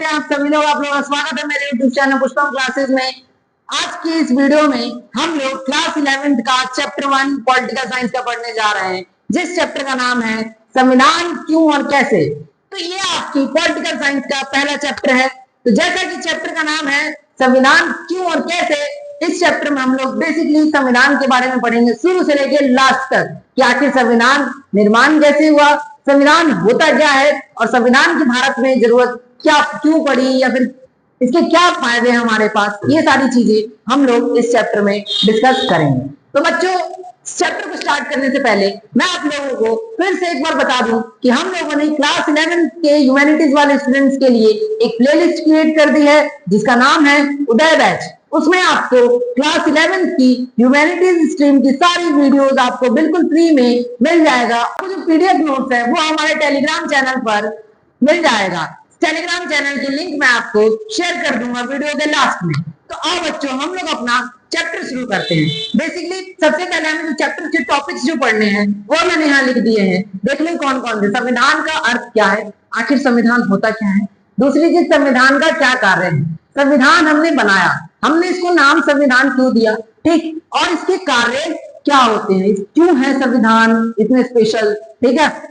कैसे हैं आप सभी लोग। आप लोगों का स्वागत है मेरे यूट्यूब चैनल पुष्पम क्लासेस में। आज की इस वीडियो में हम लोग क्लास 11th का चैप्टर 1 पॉलिटिकल साइंस का पढ़ने जा रहे हैं, जिस चैप्टर का नाम है संविधान क्यों और कैसे। तो ये आपकी पॉलिटिकल साइंस का पहला चैप्टर है। तो जैसा कि चैप्टर का नाम है संविधान क्यों और कैसे, इस चैप्टर में हम लोग बेसिकली संविधान के बारे में पढ़ेंगे शुरू से लेकर लास्ट तक कि आखिर संविधान निर्माण कैसे हुआ, संविधान होता क्या है और संविधान की भारत में जरूरत क्या क्यों पड़ी या फिर इसके क्या फायदे हैं हमारे पास। ये सारी चीजें हम लोग इस चैप्टर में डिस्कस करेंगे। तो बच्चों, चैप्टर को स्टार्ट करने से पहले मैं आप लोगों को फिर से एक बार बता दूं कि हम लोगों ने क्लास 11 के ह्यूमैनिटीज वाले स्टूडेंट्स के लिए एक प्लेलिस्ट क्रिएट कर दी है जिसका नाम है उदय बैच। उसमें आपको क्लास 11 की ह्यूमैनिटीज स्ट्रीम की सारी वीडियोस आपको बिल्कुल फ्री में मिल जाएगा। जो पीडीएफ नोट्स है वो हमारे टेलीग्राम चैनल पर मिल जाएगा। टेलीग्राम चैनल की लिंक मैं आपको शेयर कर दूंगा वीडियो के लास्ट में। तो आओ बच्चों, हम लोग अपना चैप्टर शुरू करते हैं। बेसिकली सबसे पहले हमें जो चैप्टर के टॉपिक्स जो पढ़ने हैं वो मैंने यहाँ लिख दिए हैं। देख लें कौन कौन से। संविधान का अर्थ क्या है, आखिर संविधान होता क्या है। दूसरी चीज, संविधान का क्या कार्य है। संविधान हमने बनाया, हमने इसको नाम संविधान क्यों दिया, ठीक, और इसके कार्य क्या होते हैं, क्यों है संविधान इतने स्पेशल, ठीक है।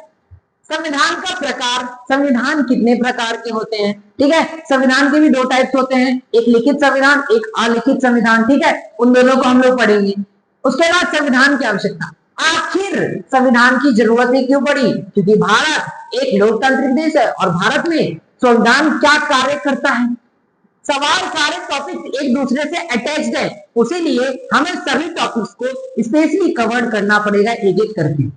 संविधान का प्रकार, संविधान कितने प्रकार के होते हैं, ठीक है। संविधान के भी दो टाइप्स होते हैं, एक लिखित संविधान, एक अलिखित संविधान, ठीक है। उन दोनों को हम लोग पढ़ेंगे। उसके बाद संविधान की आवश्यकता, आखिर संविधान की जरूरत ही क्यों पड़ी, क्योंकि भारत एक लोकतांत्रिक देश है और भारत में संविधान क्या कार्य करता है। सवाल सारे टॉपिक्स एक दूसरे से अटैच्ड है, उसीलिए हमें सभी टॉपिक्स को स्पेशली कवर करना पड़ेगा एक एक करके।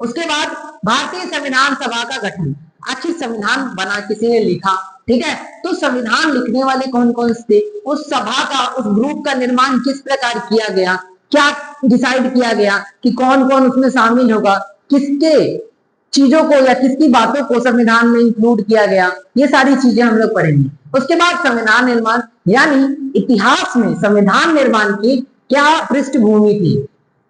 उसके बाद भारतीय संविधान सभा का गठन, आखिर संविधान बना किसी ने लिखा, ठीक है। तो संविधान लिखने वाले कौन कौन थे, उस सभा का, उस ग्रुप का निर्माण किस प्रकार किया गया, क्या डिसाइड किया गया कि कौन कौन उसमें शामिल होगा, किसके चीजों को या किसकी बातों को संविधान में इंक्लूड किया गया, ये सारी चीजें हम लोग पढ़ेंगे। उसके बाद संविधान निर्माण, यानी इतिहास में संविधान निर्माण की क्या पृष्ठभूमि थी।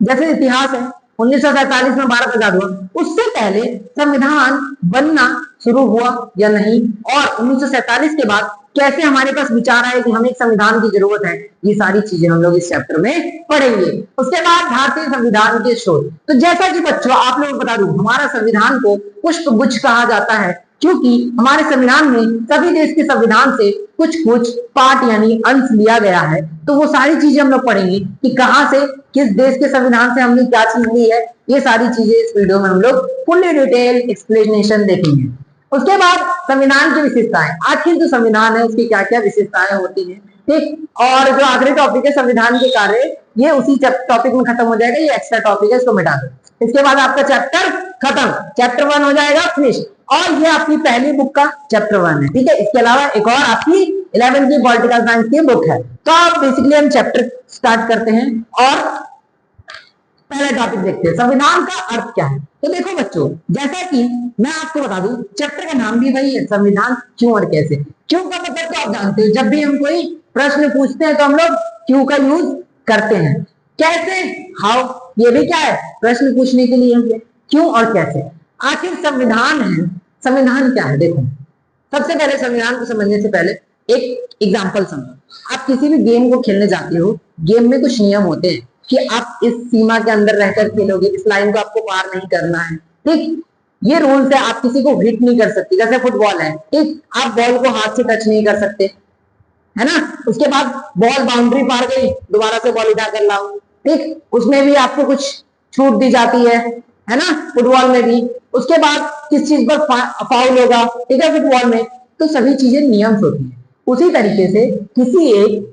जैसे इतिहास है 1947 में भारत आजाद हुआ, उससे पहले संविधान बनना शुरू हुआ या नहीं, और 1947 के बाद कैसे हमारे पास विचार आए कि हमें एक संविधान की जरूरत है, ये सारी चीजें हम लोग इस चैप्टर में पढ़ेंगे। उसके बाद भारतीय संविधान के शोध। तो जैसा कि बच्चों आप लोगों को बता दूं, हमारा संविधान को पुष्प गुच्छ कहा जाता है क्योंकि हमारे संविधान में सभी देश के संविधान से कुछ कुछ पार्ट यानी अंश लिया गया है। तो वो सारी चीजें हम लोग पढ़ेंगे कि कहां से, किस देश के संविधान से हमने क्या चीज ली है। ये सारी चीजें इस वीडियो में हम लोग फुल्ली डिटेल एक्सप्लेनेशन देखेंगे। उसके बाद संविधान की विशेषताएं, आखिर जो संविधान है उसकी क्या क्या विशेषताएं होती है, ठीक। और जो आखिरी टॉपिक है संविधान के कार्य, ये उसी टॉपिक में खत्म हो जाएगा, ये एक्स्ट्रा टॉपिक है, इसको मिटा दो। इसके बाद आपका चैप्टर खत्म, चैप्टर 1 हो जाएगा फिनिश, और ये आपकी पहली बुक का चैप्टर 1 है, ठीक है। इसके अलावा एक और आपकी 11th की पॉलिटिकल साइंस की बुक है। तो अब बेसिकली हम चैप्टर स्टार्ट करते हैं और पहला टॉपिक देखते हैं, संविधान का अर्थ क्या है। तो देखो बच्चों, जैसा कि मैं आपको बता दूं, चैप्टर का नाम भी वही है, संविधान क्यों और कैसे। क्यों का मतलब तो आप जानते हो, जब भी हम कोई प्रश्न पूछते हैं तो हम लोग क्यों का यूज करते हैं। कैसे, हाउ, ये भी क्या है, प्रश्न पूछने के लिए हमसे क्यों और कैसे। आखिर संविधान है, संविधान क्या है। देखो, सबसे पहले संविधान को समझने से पहले एक एग्जांपल समझो। आप किसी भी गेम को खेलने जाते हो, गेम में कुछ नियम होते हैं कि आप इस सीमा के अंदर रहकर खेलोगे, इस लाइन को आपको पार नहीं करना है, ठीक। ये रूल्स है, आप किसी को हिट नहीं कर सकते। जैसे फुटबॉल है, ठीक, आप बॉल को हाथ से टच नहीं कर सकते, है ना। उसके बाद बॉल बाउंड्री पार गई, दोबारा से बॉल उठा कर लाओ, ठीक। उसमें भी आपको कुछ छूट दी जाती है ना, फुटबॉल में भी। उसके बाद किस चीज पर फाउल होगा, ठीक है, फुटबॉल में। तो सभी चीजें नियम होती है। उसी तरीके से किसी एक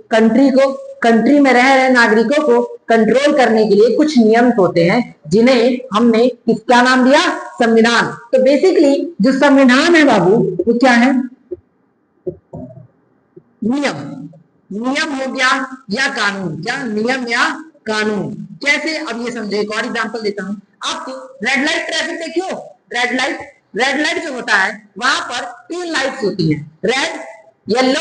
कंट्री में रह रहे नागरिकों को कंट्रोल करने के लिए कुछ नियम होते हैं जिन्हें हमने क्या नाम दिया, संविधान। तो बेसिकली जो संविधान है बाबू, वो क्या है, नियम। नियम हो गया या कानून, क्या नियम या कानून। कैसे, अब ये समझो, एक और एग्जांपल देता हूं आपको। रेड लाइट ट्रैफिक देखियो, रेड लाइट जो होता है वहां पर 3 लाइट्स होती हैं, रेड, येलो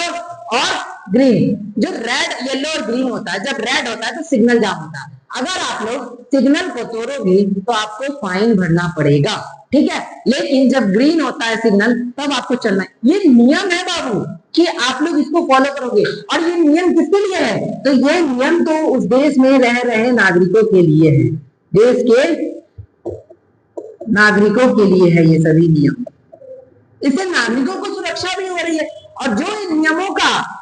और ग्रीन। जो रेड, येलो और ग्रीन होता है, जब रेड होता है तो सिग्नल जाम होता है। अगर आप लोग सिग्नल को तोड़ोगे तो आपको फाइन भरना पड़ेगा, ठीक है। लेकिन जब ग्रीन होता है सिग्नल तब आपको चलना है। ये नियम है बाबू कि आप लोग इसको फॉलो करोगे। और ये नियम किसके लिए है? तो ये नियम तो उस देश में रह रहे नागरिकों के लिए है, देश के नागरिकों के लिए है ये सभी नियम। इससे नागरिकों को सुरक्षा भी हो रही है, और जो इन नियमों का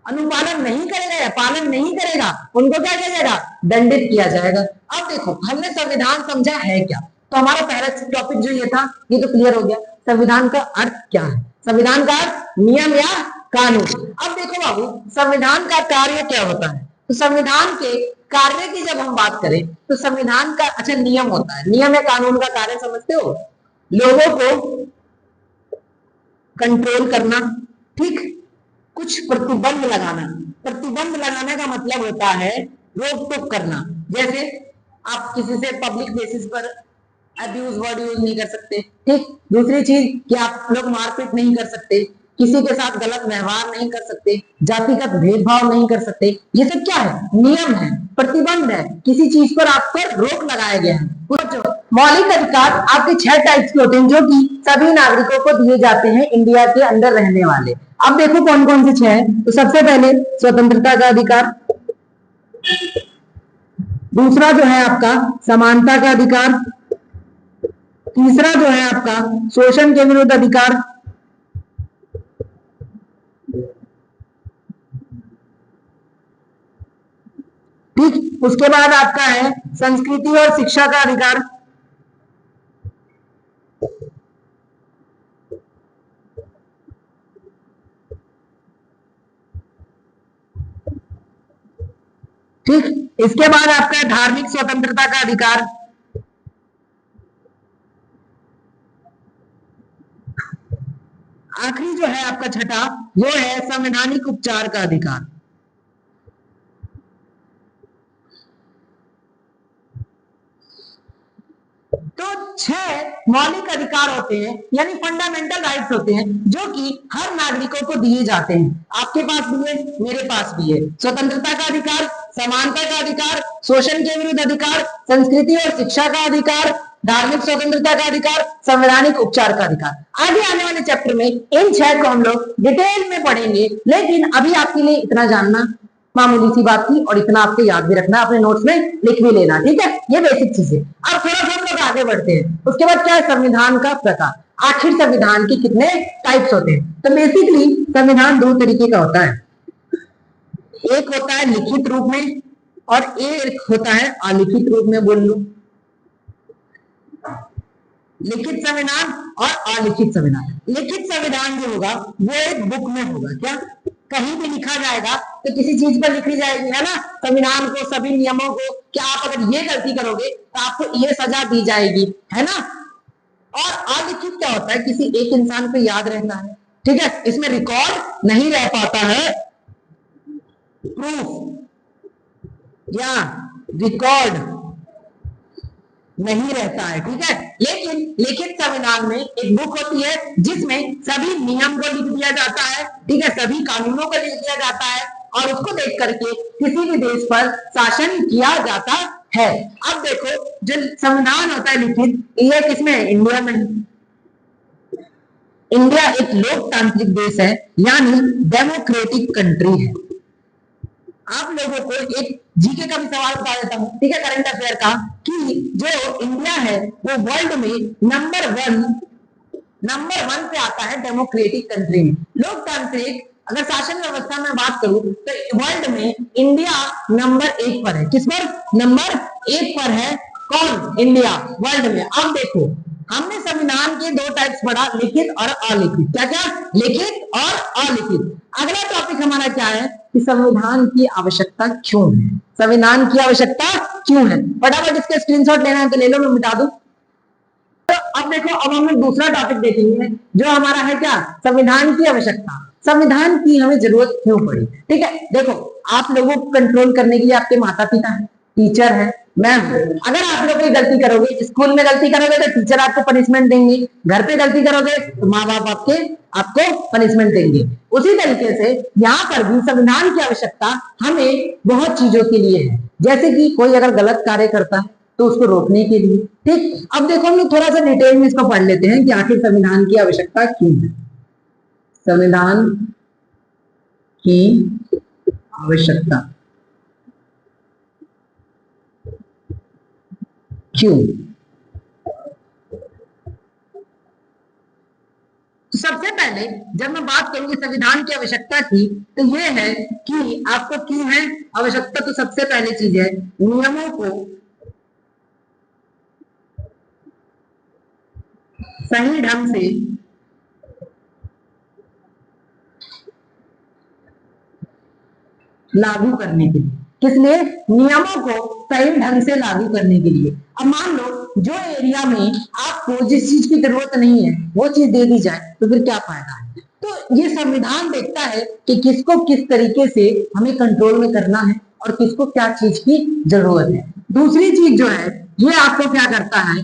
अनुपालन नहीं करेगा या पालन नहीं करेगा उनको क्या किया जाएगा? दंडित किया जाएगा। अब देखो हमने संविधान समझा है क्या, तो हमारा पहला टॉपिक जो ये था ये तो क्लियर हो गया। संविधान का अर्थ क्या है? संविधान का अर्थ नियम या कानून। अब देखो बाबू संविधान का कार्य क्या होता है, तो संविधान के कार्य की जब हम बात करें तो संविधान का अच्छा नियम होता है। नियम या कानून का कार्य समझते हो? लोगों को कंट्रोल करना, ठीक, कुछ प्रतिबंध लगाना। प्रतिबंध लगाने का मतलब होता है रोक टोक करना। जैसे आप किसी से पब्लिक बेसिस पर अब्यूज वर्ड यूज नहीं कर सकते, ठीक। दूसरी चीज कि आप लोग मारपीट नहीं कर सकते, किसी के साथ गलत व्यवहार नहीं कर सकते, जातिगत भेदभाव नहीं कर सकते। ये सब क्या है? नियम है, प्रतिबंध है, किसी चीज पर आप पर रोक लगाया गया है। मौलिक अधिकार आपके 6 टाइप्स के होते हैं जो कि सभी नागरिकों को दिए जाते हैं इंडिया के अंदर रहने वाले। अब देखो कौन कौन से 6 हैं। तो सबसे पहले स्वतंत्रता का अधिकार, दूसरा जो है आपका समानता का अधिकार, तीसरा जो है आपका शोषण के विरुद्ध अधिकार, ठीक। उसके बाद आपका है संस्कृति और शिक्षा का अधिकार, ठीक। इसके बाद आपका है धार्मिक स्वतंत्रता का अधिकार, आखिरी जो है आपका छठा वो है संवैधानिक उपचार का अधिकार। तो 6 मौलिक अधिकार होते हैं यानी फंडामेंटल राइट्स होते हैं जो कि हर नागरिकों को दिए जाते हैं। आपके पास भी है, मेरे पास भी है। स्वतंत्रता का अधिकार, समानता का अधिकार, शोषण के विरुद्ध अधिकार, संस्कृति और शिक्षा का अधिकार, धार्मिक स्वतंत्रता का अधिकार, संवैधानिक उपचार का अधिकार। आगे आने वाले चैप्टर में इन 6 को हम लोग डिटेल में पढ़ेंगे, लेकिन अभी आपके लिए इतना जानना मामूली सी बात थी और इतना आपको याद भी रखना, अपने नोट्स में लिख भी लेना, ठीक है। ये बेसिक चीज है। अब थोड़ा सा हम लोग आगे बढ़ते हैं। उसके बाद क्या है? संविधान का प्रकार। आखिर संविधान के कितने टाइप्स होते हैं? तो बेसिकली संविधान 2 तरीके का होता है। एक होता है लिखित रूप में और एक होता है अलिखित रूप में। बोल लो, लिखित संविधान और अलिखित संविधान। लिखित संविधान जो होगा वो एक बुक में होगा। क्या? कहीं भी लिखा जाएगा तो किसी चीज पर लिखी जाएगी, है ना, संविधान को, सभी नियमों को, कि आप अगर ये गलती करोगे तो आपको ये सजा दी जाएगी, है ना। और अलिखित क्या होता है? किसी एक इंसान को याद रहता है, ठीक है, इसमें रिकॉर्ड नहीं रह पाता है, प्रूफ या रिकॉर्ड नहीं रहता है, ठीक है। लेकिन लिखित संविधान में एक बुक होती है जिसमें सभी नियम को लिख दिया जाता है, ठीक है, सभी कानूनों को लिख दिया जाता है और उसको देख करके किसी भी देश पर शासन किया जाता है। अब देखो जो संविधान होता है लिखित, ये किसमें है? इंडिया में। इंडिया एक लोकतांत्रिक देश है यानी डेमोक्रेटिक कंट्री है। आप लोगों को एक जीके का भी सवाल बता देता हूं, ठीक है, करंट अफेयर का, कि जो इंडिया है वो वर्ल्ड में नंबर वन पे आता है डेमोक्रेटिक कंट्री में। लोकतांत्रिक अगर शासन व्यवस्था में बात करूं तो वर्ल्ड में इंडिया नंबर 1 पर है। किस पर? नंबर 1 पर है। कौन? इंडिया, वर्ल्ड में। अब देखो हमने संविधान के 2 टाइप्स पढ़ा, लिखित और अलिखित। क्या क्या? लिखित और अलिखित। अगला टॉपिक हमारा क्या है कि संविधान की आवश्यकता क्यों है? संविधान की आवश्यकता क्यों है? फटाफट इसके स्क्रीनशॉट लेना है तो ले लो, मैं मिटा दूं। तो अब देखो, अब हम दूसरा टॉपिक देखेंगे जो हमारा है क्या? संविधान की आवश्यकता। संविधान की हमें जरूरत क्यों पड़ी? ठीक है, देखो आप लोगों को कंट्रोल करने के लिए आपके माता पिता है, टीचर है, मैं हूं। अगर आप लोग कोई गलती करोगे, स्कूल में गलती करोगे तो टीचर आपको पनिशमेंट देंगे, घर पे गलती करोगे तो माँ बाप आपके आपको पनिशमेंट देंगे। उसी तरीके से यहाँ पर भी संविधान की आवश्यकता हमें बहुत चीजों के लिए है, जैसे कि कोई अगर गलत कार्य करता है तो उसको रोकने के लिए। ठीक, अब देखो हम लोग थोड़ा सा डिटेल में इसको पढ़ लेते हैं कि आखिर संविधान की आवश्यकता क्यों है। संविधान की आवश्यकता क्यों? तो सबसे पहले जब मैं बात करूंगी संविधान की आवश्यकता की, तो यह है कि आपको क्यों है आवश्यकता। तो सबसे पहली चीज है नियमों को सही ढंग से लागू करने के लिए। किस लिए? नियमों को सही ढंग से लागू करने के लिए। अब मान लो जो एरिया में आपको जिस चीज की जरूरत नहीं है वो चीज दे दी जाए तो फिर क्या फायदा है। तो ये संविधान देखता है कि किसको किस तरीके से हमें कंट्रोल में करना है और किसको क्या चीज की जरूरत है। दूसरी चीज जो है ये आपको क्या करता है,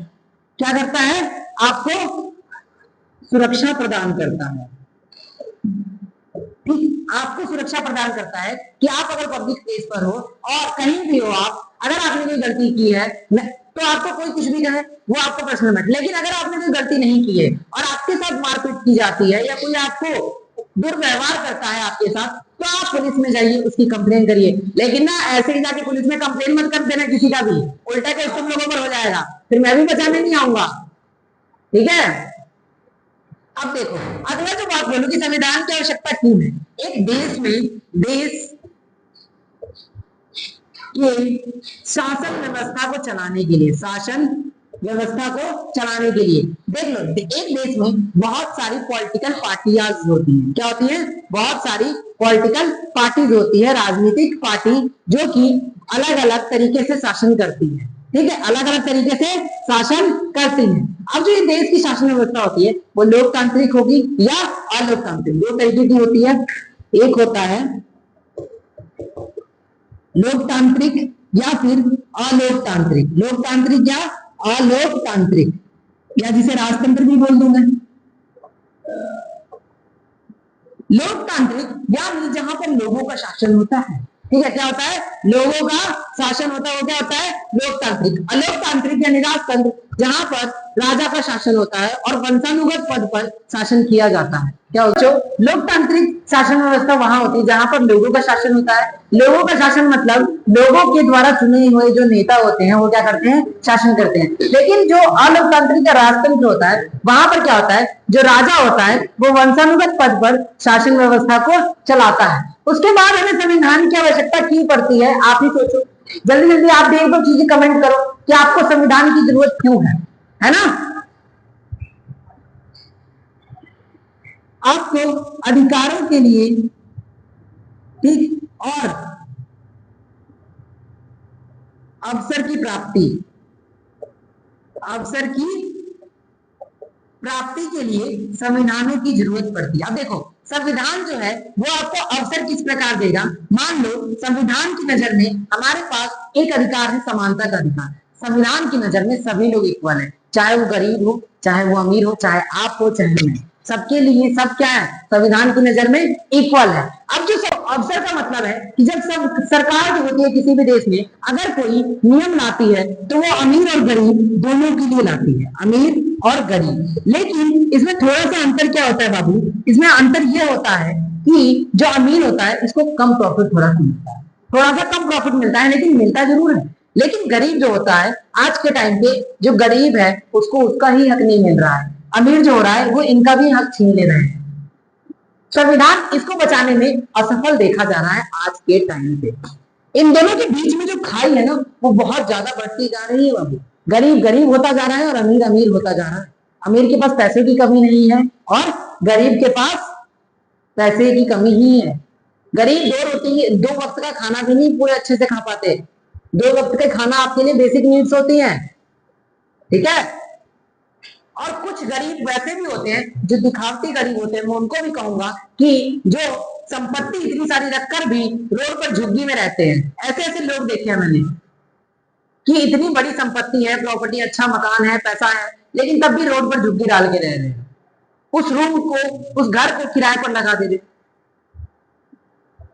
क्या करता है, आपको सुरक्षा प्रदान करता है। ठीक, आपको सुरक्षा प्रदान करता है कि आप अगर पब्लिक प्लेस पर हो और कहीं भी हो, आप अगर आपने कोई गलती की है तो आपको कोई कुछ भी कहे वो आपको पर्सनल मैटर, लेकिन अगर आपने कोई गलती नहीं की है और आपके साथ मारपीट की जाती है या कोई आपको दुर्व्यवहार करता है आपके साथ, तो आप पुलिस में जाइए, उसकी कंप्लेन करिए। लेकिन ना ऐसे ही जाके पुलिस में कंप्लेन मत कर देना किसी का भी, उल्टा केस तुम लोगों पर हो जाएगा, फिर मैं भी बचाने नहीं आऊंगा। ठीक है, अब देखो अगला जो बात बोलूं कि संविधान की आवश्यकता क्यों है। एक देश में देश के शासन व्यवस्था को चलाने के लिए, शासन व्यवस्था को चलाने के लिए देख लो एक देश में बहुत सारी पॉलिटिकल पार्टियां होती हैं। क्या होती हैं? बहुत सारी पॉलिटिकल पार्टीज होती है, राजनीतिक पार्टी जो कि अलग अलग तरीके से शासन करती है। ठीक है, अलग अलग तरीके से शासन करती है। अब जो ये देश की शासन व्यवस्था होती है वो लोकतांत्रिक होगी या अलोकतांत्रिक, दो तरीके की होती है। एक होता है लोकतांत्रिक या फिर अलोकतांत्रिक, लोकतांत्रिक या अलोकतांत्रिक, या जिसे राजतंत्र भी बोल दूं मैं। लोकतांत्रिक यानी जहां पर लोगों का शासन होता है। ठीक है, क्या होता है? लोगों का शासन होता है, वो क्या होता है? लोकतांत्रिक। अलोकतांत्रिक यानी राजतंत्र, जहां पर राजा का शासन होता है और वंशानुगत पद पर शासन किया जाता है। क्या होता है? लोकतांत्रिक शासन व्यवस्था वहां होती है जहां पर लोगों का शासन होता है। लोगों का शासन मतलब लोगों के द्वारा चुने हुए जो नेता होते हैं वो क्या करते हैं? शासन करते हैं। लेकिन जो अलोकतांत्रिक या राजतंत्र होता है वहां पर क्या होता है? जो राजा होता है वो वंशानुगत पद पर शासन व्यवस्था को चलाता है। उसके बाद हमें संविधान की आवश्यकता क्यों पड़ती है, आप ही सोचो। जल्दी जल्दी आप एक दो चीजें कमेंट करो कि आपको संविधान की जरूरत क्यों है ना। आपको अधिकारों के लिए, ठीक, और अवसर की प्राप्ति, अवसर की प्राप्ति के लिए संविधानों की जरूरत पड़ती है। अब देखो संविधान जो है वो आपको अवसर किस प्रकार देगा। मान लो संविधान की नजर में हमारे पास एक अधिकार है, समानता का अधिकार। संविधान की नजर में सभी लोग इक्वल है, चाहे वो गरीब हो, चाहे वो अमीर हो, चाहे आप हो, चाहे मैं, सबके लिए सब क्या है? संविधान की नजर में इक्वल है। अब जो सब अवसर का मतलब है कि जब सब सरकार जो होती है किसी भी देश में अगर कोई नियम लाती है तो वो अमीर और गरीब दोनों के लिए लाती है, अमीर और गरीब। लेकिन इसमें थोड़ा सा अंतर क्या होता है बाबू, इसमें अंतर यह होता है कि जो अमीर होता है इसको कम प्रॉफिट थोड़ा सा मिलता है, थोड़ा सा कम प्रॉफिट मिलता है, लेकिन मिलता जरूर है। लेकिन गरीब जो होता है आज के टाइम पे, जो गरीब है उसको उसका ही हक नहीं मिल रहा है, अमीर जो हो रहा है वो इनका भी हक छीन ले रहे हैं। संविधान इसको बचाने में असफल देखा जा रहा है आज के टाइम पे। इन दोनों के बीच में जो खाई है ना वो बहुत ज्यादा बढ़ती जा रही है बाबू। गरीब गरीब होता जा रहा है और अमीर अमीर होता जा रहा है। अमीर के पास पैसे की कमी नहीं है और गरीब के पास पैसे की कमी ही है। गरीब दो रोटी दो वक्त का खाना भी नहीं पूरे अच्छे से खा पाते। दो वक्त के खाना आपके लिए बेसिक नीड्स होती है। ठीक है, और कुछ गरीब वैसे भी होते हैं जो दिखावटी गरीब होते हैं, मैं उनको भी कहूंगा कि जो संपत्ति इतनी सारी रखकर भी रोड पर झुग्गी में रहते हैं, ऐसे ऐसे लोग देखे हैं मैंने। कि इतनी बड़ी संपत्ति है, प्रॉपर्टी, अच्छा मकान है, पैसा है, लेकिन तब भी रोड पर झुग्गी डाल के रह रहे हैं, उस रूम को, उस घर को किराए पर लगा दे रहे।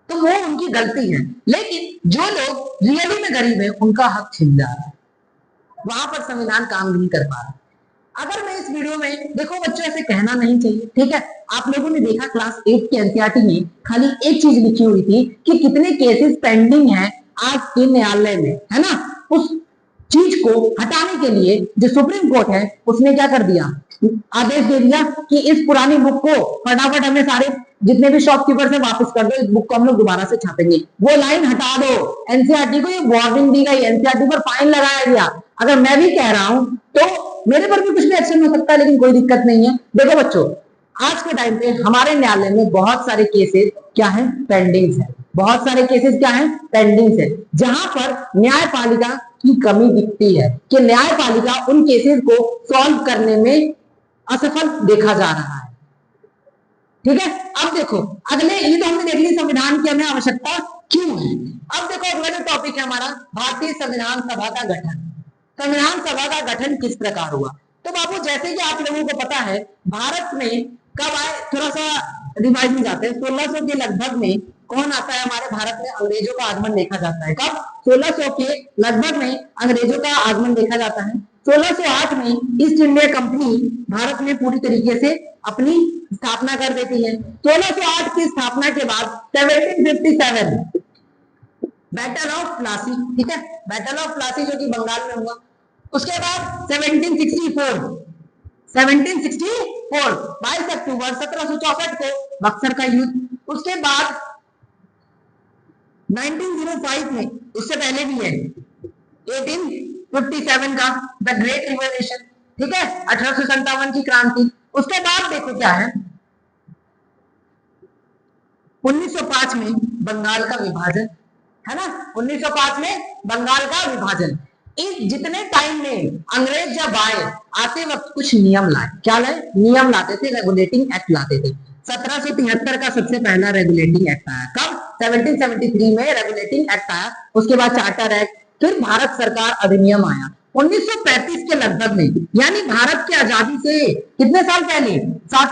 तो वो उनकी गलती है, लेकिन जो लोग रियली में गरीब है उनका हक छिन जा रहा है, वहां पर संविधान काम नहीं कर पा रहा। अगर मैं इस वीडियो में, देखो बच्चों ऐसे कहना नहीं चाहिए, ठीक है। आप लोगों ने देखा क्लास 8 के एनसीईआरटी में खाली एक चीज लिखी हुई थी कि कितने केसेस पेंडिंग हैं आज के न्यायालय में, है ना। उस चीज को हटाने के लिए जो सुप्रीम कोर्ट है उसने क्या कर दिया, आदेश दे दिया कि इस पुरानी बुक को फटाफट हमें सारे जितने भी शॉपकीपर से वापस कर दो, इस बुक को हम लोग दोबारा से छापेंगे, वो लाइन हटा दो। एनसीईआरटी को ये वार्निंग दी गई, एनसीईआरटी पर फाइन लगाया गया। अगर मैं भी कह रहा हूं तो मेरे पर भी कुछ भी एक्शन हो सकता है, लेकिन कोई दिक्कत नहीं है। देखो बच्चों, आज के टाइम पे हमारे न्यायालय में बहुत सारे केसेस क्या है, पेंडिंग है। बहुत सारे केसेस क्या है, पेंडिंग है, जहां पर न्यायपालिका की कमी दिखती है कि न्यायपालिका उन केसेस को सॉल्व करने में असफल देखा जा रहा है, ठीक है। अब देखो अगले, ये तो हमने देख ली संविधान की हमें आवश्यकता क्यों है। अब देखो अगला जो टॉपिक है हमारा, भारतीय संविधान सभा का गठन। संविधान सभा का गठन किस प्रकार हुआ। तो बाबू जैसे कि आप लोगों को पता है, भारत में कब आए, थोड़ा सा रिवाइज में जाते हैं। 1600 के लगभग में कौन आता है हमारे भारत में, अंग्रेजों का आगमन देखा जाता है। कब, 1600 के लगभग में अंग्रेजों का आगमन देखा जाता है। 1608 में ईस्ट इंडिया कंपनी भारत में पूरी तरीके से अपनी स्थापना कर देती है। 1608 की स्थापना के बाद 1757 बैटल ऑफ प्लासी, ठीक है, बैटल ऑफ प्लासी जो कि बंगाल में हुआ। उसके बाद 1764 22 अक्टूबर 1764 को बक्सर का युद्ध। उसके बाद 1905 में, उससे पहले भी है 1857 का द ग्रेट रिवोल्यूशन, ठीक है, 1857 की क्रांति। उसके बाद देखो क्या है, 1905 में बंगाल का विभाजन, है ना। 1905 में बंगाल का विभाजन। इस जितने टाइम में अंग्रेज जब आए, आते वक्त कुछ नियम लाए। क्या लाए, नियम लाते थे, रेगुलेटिंग एक्ट लाते थे। 1773 का सबसे पहला रेगुलेटिंग एक्ट आया। कब, 1773 में रेगुलेटिंग एक्ट आया। उसके बाद चार्टर एक्ट, फिर भारत सरकार अधिनियम आया 1935 के लगभग में, यानी भारत की आजादी से कितने साल पहले, 7,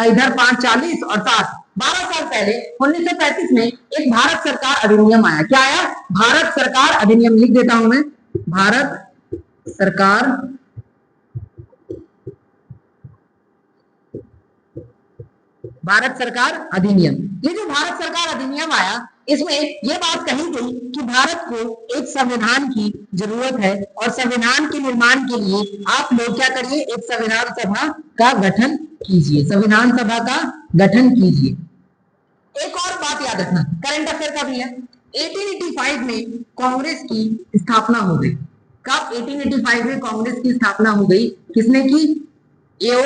इधर 5, 40 और 7, 12 साल पहले 1935 में एक भारत सरकार अधिनियम आया। क्या आया, भारत सरकार अधिनियम। लिख देता हूं मैं, भारत सरकार अधिनियम। ये जो भारत सरकार अधिनियम आया, इसमें यह बात कही गई कि भारत को एक संविधान की जरूरत है और संविधान के निर्माण के लिए आप लोग क्या करिए, एक संविधान सभा का गठन कीजिए, संविधान सभा का गठन कीजिए। एक और बात याद रखना, करंट अफेयर का भी है। 1885 में कांग्रेस की स्थापना हो गई। कब, 1885 में कांग्रेस की स्थापना हो गई। किसने की, एओ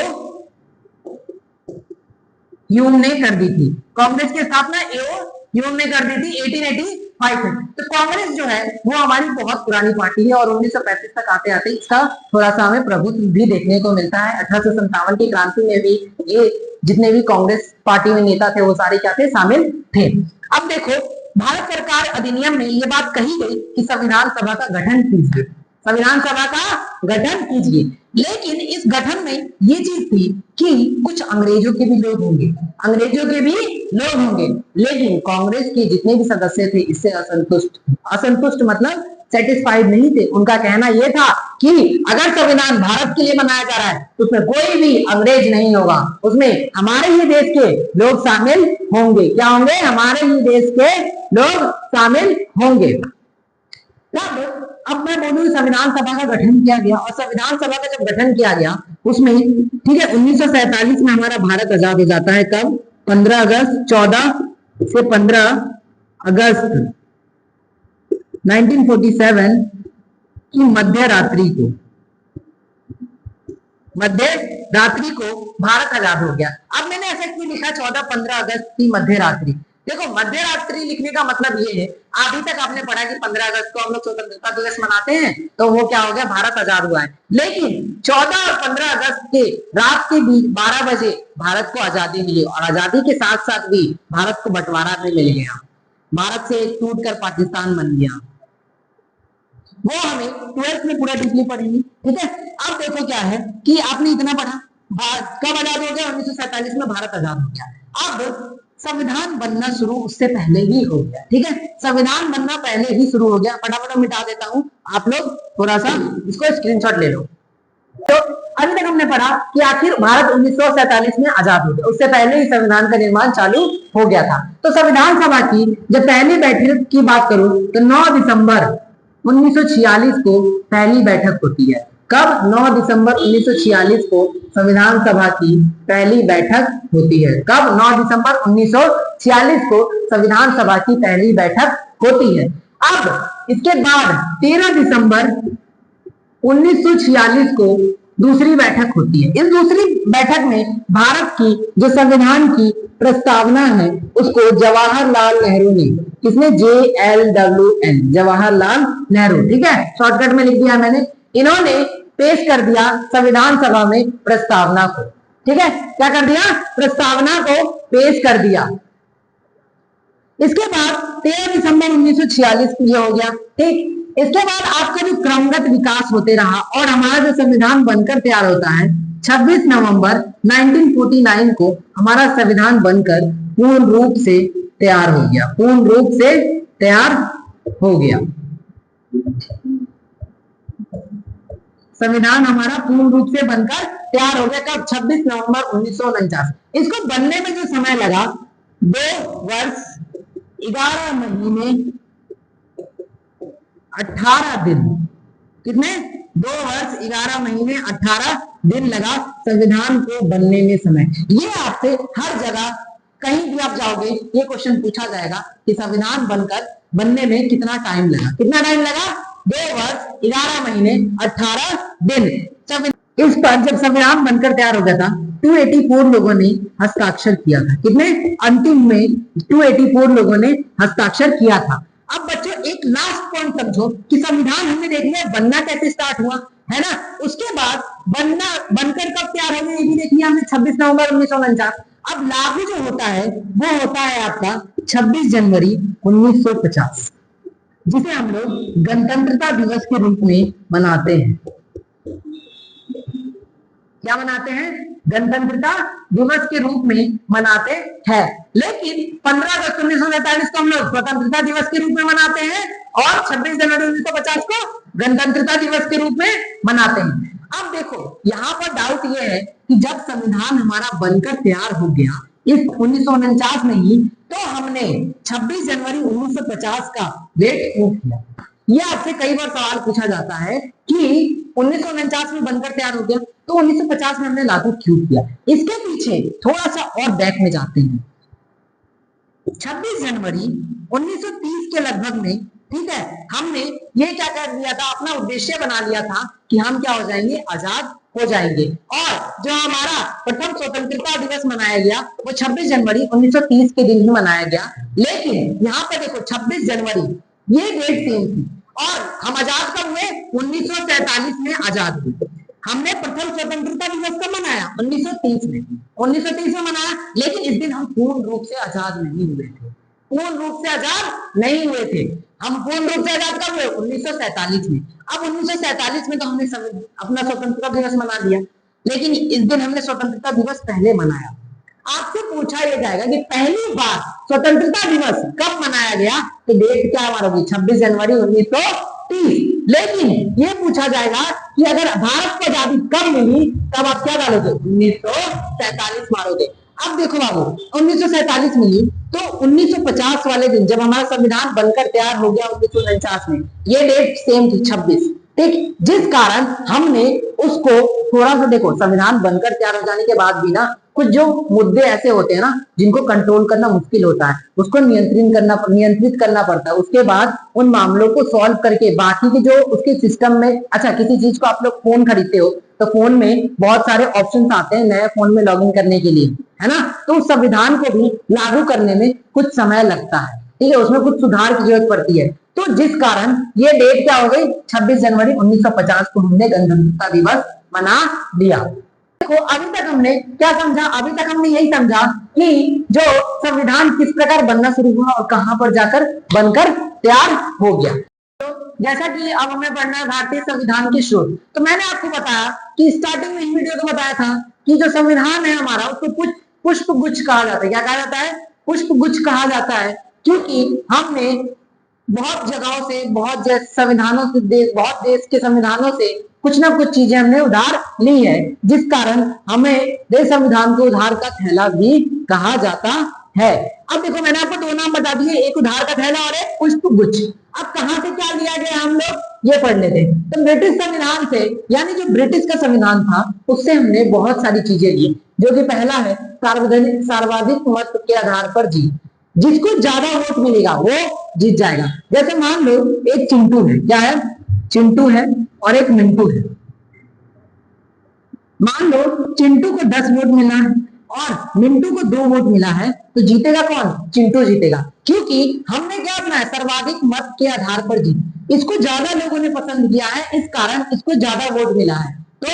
ह्यूम ने कर दी थी। कांग्रेस की स्थापना एओ ह्यूम ने कर दी थी 1885 में। तो कांग्रेस जो है वो हमारी बहुत पुरानी पार्टी है और 1935 तक आते आते इसका थोड़ा सा हमें प्रभुत्व भी देखने को मिलता है। 1857 की क्रांति में भी ये जितने भी कांग्रेस पार्टी में नेता थे वो सारे क्या थे, शामिल थे। अब देखो भारत सरकार अधिनियम में ये बात कही गई कि संविधान सभा का गठन कीजिए, संविधान सभा का गठन कीजिए। लेकिन इस गठन में ये चीज थी कि कुछ अंग्रेजों के भी लोग होंगे, अंग्रेजों के भी लोग होंगे, लेकिन कांग्रेस के जितने भी सदस्य थे इससे असंतुष्ट मतलब सेटिस्फाइड नहीं थे। उनका कहना यह था कि अगर संविधान भारत के लिए बनाया जा रहा है तो उसमें कोई भी अंग्रेज नहीं होगा, उसमें हमारे ही देश के लोग शामिल होंगे। क्या होंगे, हमारे ही देश के लोग शामिल होंगे। अब मैं बोलूं संविधान सभा का गठन किया गया और संविधान सभा का जब गठन किया गया उसमें, ठीक है, 1947 में हमारा भारत आजाद हो जाता है। कब, 15 अगस्त 14 से 15 अगस्त 1947 की मध्य रात्रि को भारत आजाद हो गया। अब मैंने ऐसा क्यों लिखा 14-15 अगस्त की मध्य रात्रि। देखो मध्य रात्रि लिखने का मतलब ये है, अभी तक आपने पढ़ा कि 15 अगस्त को हम लोग स्वतंत्रता दिवस मनाते हैं, तो वो क्या हो गया, भारत आजाद हुआ है। लेकिन 14 और 15 अगस्त के रात के 12 बजे भारत को आजादी मिली और आजादी के साथ साथ भी भारत को बंटवारा भी मिल गया, भारत से टूटकर पाकिस्तान बन गया। वो हमें 12th में पूरा डीपली पढ़ेंगे, ठीक है। अब देखो क्या है कि आपने इतना पढ़ा, भारत कब आजाद हो गया, 1947 में भारत आजाद हो गया। अब संविधान बनना शुरू उससे पहले ही हो गया, ठीक है, संविधान बनना पहले ही शुरू हो गया। फटाफट मिटा देता हूं, आप लोग थोड़ा सा इसको स्क्रीनशॉट ले लो। तो अभी तक हमने पढ़ा कि आखिर भारत 1947 में आजाद हो गया, उससे पहले ही संविधान का निर्माण चालू हो गया था। तो संविधान सभा की जब पहली बैठक की बात करूं तो 9 दिसंबर 1946 को पहली बैठक होती है। कब? 9 दिसंबर 1946 को संविधान सभा की पहली बैठक होती है। कब? 9 दिसंबर 1946 को संविधान सभा की पहली बैठक होती है। अब इसके बाद 13 दिसंबर 1946 को दूसरी बैठक होती है। इस दूसरी बैठक में भारत की जो संविधान की प्रस्तावना है उसको जवाहरलाल नेहरू ने, किसने? JLWN, जवाहरलाल नेहरू, ठीक है, शॉर्टकट में लिख दिया मैंने। इन्होंने पेश कर दिया संविधान सभा में प्रस्तावना को, ठीक है, क्या कर दिया? प्रस्तावना को पेश कर दिया। इसके बाद 13 दिसंबर 1946 ये हो गया, ठीक। इसके बाद आपका जो क्रमगत विकास होते रहा और हमारा जो संविधान बनकर तैयार होता है 26 नवंबर 1949 को हमारा संविधान बनकर पूर्ण रूप से तैयार हो गया, पूर्ण रूप से तैयार हो गया। संविधान हमारा पूर्ण रूप से बनकर तैयार हो गया। कब? 26 नवंबर 1949। इसको बनने में जो समय लगा 2 वर्ष 11 महीने 18 दिन, कितने? 2 वर्ष 11 महीने 18 दिन लगा संविधान को बनने में समय। ये आपसे हर जगह कहीं भी आप जाओगे ये क्वेश्चन पूछा जाएगा कि संविधान बनने में कितना टाइम लगा, कितना टाइम लगा? 2 वर्ष 11 महीने 18 दिन। इस पर जब संविधान बनकर तैयार हो गया था 284 लोगों ने हस्ताक्षर किया था। कितने? अंतिम में 284 लोगों ने हस्ताक्षर किया था। अब बच्चों एक लास्ट पॉइंट समझो कि संविधान हमने देख लिया बनना कैसे स्टार्ट हुआ, है ना। उसके बाद बनकर कब तैयार हो गया ये भी देख लिया हमने, 26 नवंबर 1949। अब लागू जो होता है वो होता है आपका 26 जनवरी 1950, जिसे हम लोग गणतंत्रता दिवस के रूप में मनाते हैं। क्या मनाते हैं? गणतंत्रता दिवस के रूप में मनाते हैं। लेकिन 15 अगस्त 1947 को हम लोग स्वतंत्रता दिवस के रूप में मनाते हैं और 26 जनवरी 1950 को गणतंत्रता दिवस के रूप में मनाते हैं। अब देखो यहाँ पर डाउट ये है कि जब संविधान हमारा बनकर तैयार हो गया इस 1949 में ही, तो हमने 26 जनवरी 1950 का वेट क्यों किया? ये आपसे कई बार सवाल पूछा जाता है कि 1949 में बनकर तैयार हो गया तो 1950 में हमने लागू क्यों किया? इसके पीछे थोड़ा सा और बैक में जाते हैं। 26 जनवरी 1930 के लगभग में, ठीक है, हमने ये क्या कर लिया था, अपना उद्देश्य बना लिया था कि हम क्या हो जाएंगे? आजाद हो जाएंगे। और जो हमारा प्रथम स्वतंत्रता दिवस मनाया गया वो 26 जनवरी 1930 के दिन ही मनाया गया। लेकिन यहाँ पर देखो 26 जनवरी ये डेट सेम थी और हम आजाद कब हुए? 1947 में आजाद हुए। हमने प्रथम स्वतंत्रता दिवस कब मनाया? 1930 में, 1930 में मनाया। लेकिन इस दिन हम पूर्ण रूप से आजाद नहीं हुए थे, पूर्ण रूप से आजाद नहीं हुए थे। हम पूर्ण रूप से आजाद कब हुए? 1947 में। अब 1947 में तो हमने अपना स्वतंत्रता दिवस मना लिया, लेकिन इस दिन हमने स्वतंत्रता दिवस पहले मनाया। आपसे पूछा यह जाएगा कि पहली बार स्वतंत्रता दिवस कब मनाया गया, तो डेट क्या हमारा होगी? 26 जनवरी 1930। लेकिन ये पूछा जाएगा कि अगर भारत को आजादी कब मिली तब आप क्या डालोगे? 1947 मारोगे। अब देखो बाबू 1947 मिली तो 1950 वाले दिन जब हमारा संविधान बनकर तैयार हो गया 1949 में, ये डेट सेम थी 26, ठीक। जिस कारण हमने उसको थोड़ा सा, देखो संविधान बनकर तैयार हो जाने के बाद भी ना कुछ जो मुद्दे ऐसे होते हैं ना जिनको कंट्रोल करना मुश्किल होता है, उसको नियंत्रित करना पड़ता है। उसके बाद उन मामलों को सॉल्व करके बाकी के जो उसके सिस्टम में, अच्छा किसी चीज को आप लोग फोन खरीदते हो तो फोन में बहुत सारे ऑप्शंस आते हैं नए फोन में लॉगिन करने के लिए, है ना। तो उस संविधान को भी लागू करने में कुछ समय लगता है, ठीक है, उसमें कुछ सुधार की जरूरत पड़ती है। तो जिस कारण ये डेट क्या हो गई? 26 जनवरी 1950 को हमने गणतंत्रता दिवस मना लिया। देखो अभी तक हमने क्या समझा? अभी तक हमने यही समझा कि जो संविधान किस प्रकार बनना शुरू हुआ और कहां पर जाकर बनकर तैयार हो गया। तो जैसा कि अब हमें पढ़ना है भारतीय संविधान के स्रोत। तो मैंने आपको बताया कि स्टार्टिंग में ही वीडियो को बताया था कि जो संविधान है हमारा उसको पुष्प गुच्छ कहा जाता है। क्या कहा जाता है? पुष्प गुच्छ कहा जाता है, क्योंकि हमने बहुत जगहों से, बहुत संविधानों से, बहुत देश के संविधानों से कुछ ना कुछ चीजें हमने उधार ली है, जिस कारण हमें देश संविधान को उधार का थैला भी कहा जाता है। अब देखो मैंने आपको दो नाम बता दिए, एक उधार का थैला और एक पुष्प गुच्छ। अब कहां से क्या लिया गया हम लोग ये पढ़ लेते हैं। तो ब्रिटिश संविधान से, यानी जो ब्रिटिश का संविधान था उससे हमने बहुत सारी चीजें ली, जो कि पहला है सर्वाधिक मत के आधार पर जीत। जिसको ज्यादा वोट मिलेगा वो जीत जाएगा। जैसे मान लो एक चिंटू है, क्या है? चिंटू है और एक मिंटू है। मान लो चिंटू को 10 वोट मिला है और मिंटू को 2 वोट मिला है, तो जीतेगा कौन? चिंटू जीतेगा, क्योंकि हमने क्या अपना है? सर्वाधिक मत के आधार पर जीत। इसको ज्यादा लोगों ने पसंद किया है, इस कारण इसको ज्यादा वोट मिला है, तो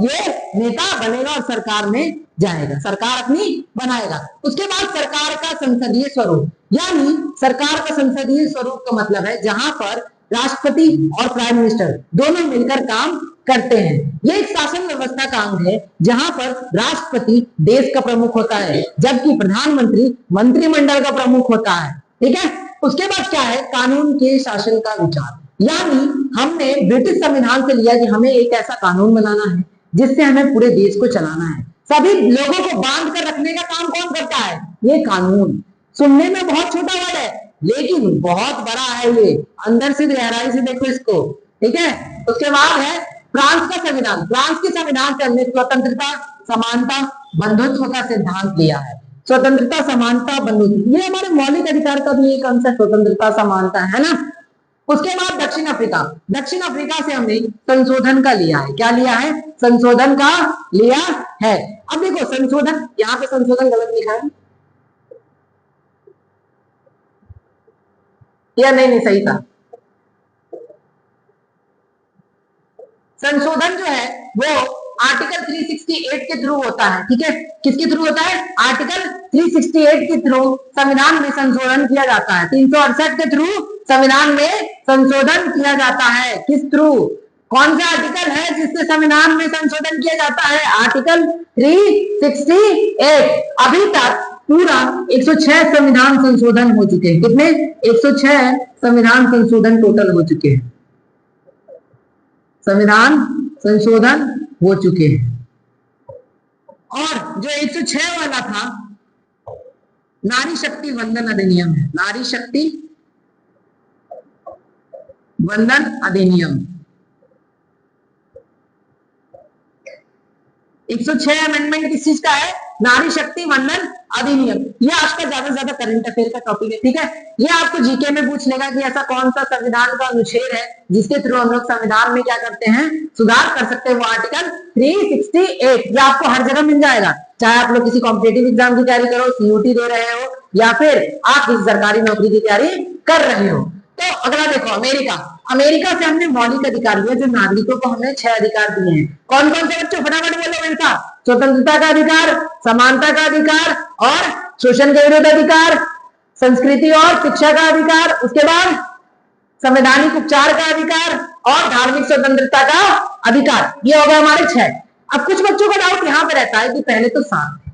ये नेता बनेगा और सरकार में जाएगा, सरकार अपनी बनाएगा। उसके बाद सरकार का संसदीय स्वरूप, यानी सरकार का संसदीय स्वरूप का मतलब है जहां पर राष्ट्रपति और प्राइम मिनिस्टर दोनों मिलकर काम करते हैं। यह एक शासन व्यवस्था का अंग है जहां पर राष्ट्रपति देश का प्रमुख होता है, जबकि प्रधानमंत्री मंत्रिमंडल का प्रमुख होता है। ठीक है। उसके बाद क्या है? कानून के शासन का विचार, यानी हमने ब्रिटिश संविधान से लिया कि हमें एक ऐसा कानून बनाना है जिससे हमें पूरे देश को चलाना है। सभी लोगों को बांध कर रखने का काम कौन करता है? ये कानून। सुनने में बहुत छोटा वर्ड है लेकिन बहुत बड़ा है ये, अंदर से गहराई से देखो इसको। ठीक है। उसके बाद है फ्रांस का संविधान। फ्रांस के संविधान से हमने स्वतंत्रता, समानता, बंधुत्व का सिद्धांत लिया है। स्वतंत्रता, समानता, बंधुत्व, ये हमारे मौलिक अधिकार का भी एक अंश है, स्वतंत्रता, समानता, है ना। उसके बाद दक्षिण अफ्रीका। दक्षिण अफ्रीका से हमने संशोधन का लिया है। क्या लिया है? संशोधन का लिया है। अब देखो संशोधन, यहाँ पे संशोधन गलत लिखा है या नहीं सही था। संशोधन जो है वो आर्टिकल 368 के थ्रू होता है। ठीक है। किसके थ्रू होता है? आर्टिकल 368 के थ्रू संविधान में संशोधन किया जाता है। 368 के थ्रू संविधान में संशोधन किया जाता है। किस थ्रू? कौन सा आर्टिकल है जिससे संविधान में संशोधन किया जाता है? आर्टिकल 368। अभी तक पूरा 106 संविधान संशोधन हो चुके हैं। कितने? 106 संविधान संशोधन टोटल हो चुके हैं। संविधान संशोधन हो चुके हैं। और जो 106 वाला था नारी शक्ति वंदन अधिनियम है। नारी शक्ति वंदन अधिनियम 106 अमेंडमेंट किस चीज का है? नारी शक्ति वंदन अधिनियम। ये आज का ज्यादा से ज्यादा करंट अफेयर का टॉपिक है। ठीक है। ये आपको जीके में पूछ लेगा कि ऐसा कौन सा संविधान का अनुच्छेद है जिसके थ्रू हम लोग संविधान में क्या करते हैं? सुधार कर सकते हैं। वो आर्टिकल 368। ये आपको हर जगह मिल जाएगा, चाहे आप लोग किसी कॉम्पिटेटिव एग्जाम की तैयारी करो, सीयूटी दे रहे हो, या फिर आप किसी सरकारी नौकरी की तैयारी कर रहे हो। तो अगला देखो अमेरिका। अमेरिका से हमने मौलिक अधिकार लिए, जो नागरिकों को हमने 6 अधिकार दिए हैं। कौन कौन से बच्चों? फटाफट बोलो मेरे साथ। स्वतंत्रता का अधिकार, समानता का अधिकार, और शोषण के विरुद्ध अधिकार, संस्कृति और शिक्षा का अधिकार, उसके बाद संवैधानिक उपचार का अधिकार और धार्मिक स्वतंत्रता का अधिकार। ये हो गए हमारे 6। अब कुछ बच्चों का डाउट यहाँ पे रहता है कि पहले तो 7 थे।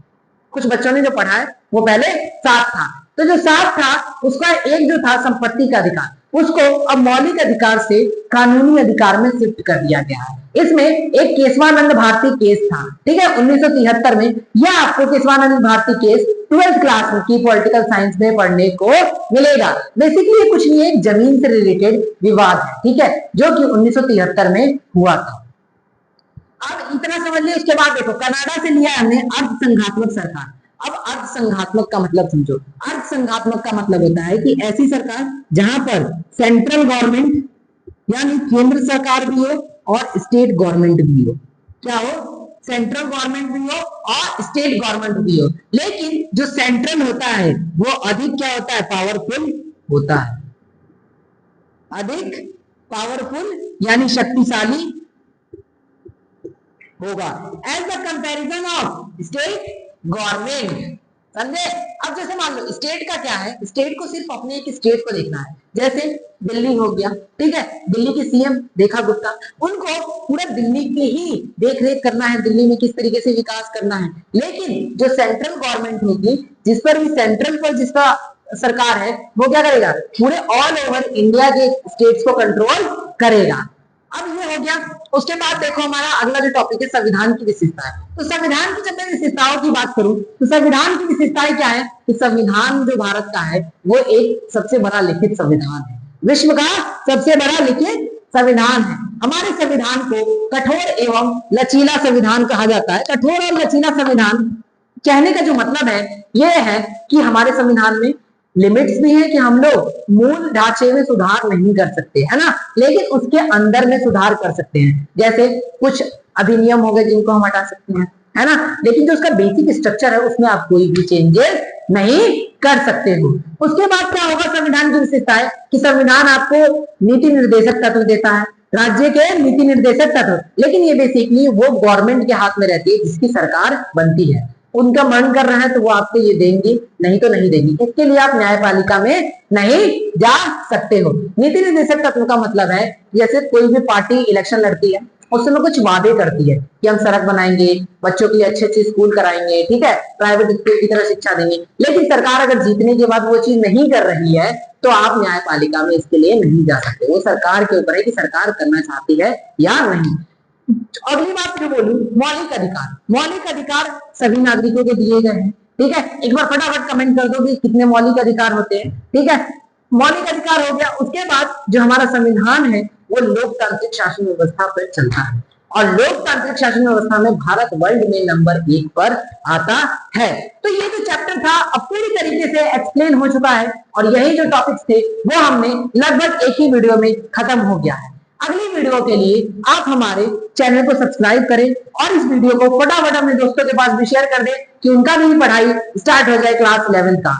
कुछ बच्चों ने जो पढ़ा है वो पहले 7 था, तो जो 7 था उसका एक जो था संपत्ति का अधिकार, उसको अब मौलिक अधिकार से कानूनी अधिकार में शिफ्ट कर दिया गया है। इसमें एक केशवानंद भारती केस था। ठीक है। 1973 में यह आपको Keshavananda Bharati case 12th class की पॉलिटिकल साइंस में पढ़ने को मिलेगा। बेसिकली कुछ नहीं है, जमीन से रिलेटेड विवाद है। ठीक है। जो कि 1973 में हुआ था। अब इतना समझ लिया। उसके बाद देखो कनाडा से लिया हमने अर्धसंघात्मक सरकार। अब अर्धसंघात्मक का मतलब समझो। अर्धसंघात्मक का मतलब होता है कि ऐसी सरकार जहां पर सेंट्रल गवर्नमेंट यानी केंद्र सरकार भी हो और स्टेट गवर्नमेंट भी हो। क्या हो? सेंट्रल गवर्नमेंट भी हो और स्टेट गवर्नमेंट भी हो। लेकिन जो सेंट्रल होता है वो अधिक क्या होता है? पावरफुल होता है। अधिक पावरफुल यानी शक्तिशाली होगा। As the comparison of state government. समझे। अब जैसे मान लो स्टेट का क्या है, स्टेट को सिर्फ अपने एक स्टेट को देखना है, जैसे दिल्ली हो गया, ठीक है, दिल्ली के सीएम रेखा गुप्ता, उनको पूरा दिल्ली की ही देख रेख करना है, दिल्ली में किस तरीके से विकास करना है। लेकिन जो सेंट्रल गवर्नमेंट होगी, जिस पर भी सेंट्रल पर जिसका सरकार है, वो क्या करेगा, पूरे ऑल ओवर इंडिया के स्टेट्स को कंट्रोल करेगा। अब ये हो गया। उसके बाद देखो हमारा अगला जो टॉपिक है संविधान की विशेषताएं। तो संविधान की जब मैं विशेषताओं की बात करूं तो संविधान की विशेषताएं क्या है कि संविधान जो भारत का है वो एक सबसे बड़ा लिखित संविधान है, विश्व का सबसे बड़ा लिखित संविधान है। हमारे संविधान को कठोर एवं लचीला संविधान कहा जाता है। कठोर और लचीला संविधान कहने का जो मतलब है यह है कि हमारे संविधान में लिमिट्स भी है कि हम लोग मूल ढांचे में सुधार नहीं कर सकते, है ना, लेकिन उसके अंदर में सुधार कर सकते हैं। जैसे कुछ अधिनियम हो गए जिनको हम हटा सकते हैं, है ना, लेकिन जो उसका बेसिक स्ट्रक्चर है उसमें आप कोई भी चेंजेस नहीं कर सकते हो। उसके बाद क्या होगा, संविधान की विशेषता है कि संविधान आपको नीति निर्देशक तत्व देता है, राज्य के नीति निर्देशक तत्व, लेकिन ये बेसिकली वो गवर्नमेंट के हाथ में रहती है जिसकी सरकार बनती है। उनका मन कर रहा है तो वो आपको ये देंगे, नहीं तो नहीं देंगे। इसके लिए आप न्यायपालिका में नहीं जा सकते हो। नीति निर्देशक तत्व का मतलब है जैसे कोई भी पार्टी इलेक्शन लड़ती है, उस समय कुछ वादे करती है कि हम सड़क बनाएंगे, बच्चों के लिए अच्छे अच्छे स्कूल कराएंगे, ठीक है, प्राइवेट स्कूल की तरह शिक्षा देंगे, लेकिन सरकार अगर जीतने के बाद वो चीज नहीं कर रही है तो आप न्यायपालिका में इसके लिए नहीं जा सकते। वो सरकार के ऊपर है कि सरकार करना चाहती है या नहीं। अगली बात जो बोलूं, मौलिक अधिकार। मौलिक अधिकार सभी नागरिकों को दिए गए हैं, ठीक है। एक बार फटाफट कमेंट कर दो कि कितने मौलिक अधिकार होते हैं, ठीक है। मौलिक अधिकार हो गया। उसके बाद जो हमारा संविधान है वो लोकतांत्रिक शासन व्यवस्था पर चलता है, और लोकतांत्रिक शासन व्यवस्था में भारत वर्ल्ड में नंबर 1 पर आता है। तो ये जो चैप्टर था अब पूरी तरीके से एक्सप्लेन हो चुका है, और यही जो टॉपिक्स थे वो हमने लगभग एक ही वीडियो में खत्म हो गया है। अगली वीडियो के लिए आप हमारे चैनल को सब्सक्राइब करें और इस वीडियो को फटाफट अपने दोस्तों के पास भी शेयर कर दें कि उनका भी पढ़ाई स्टार्ट हो जाए क्लास 11 का।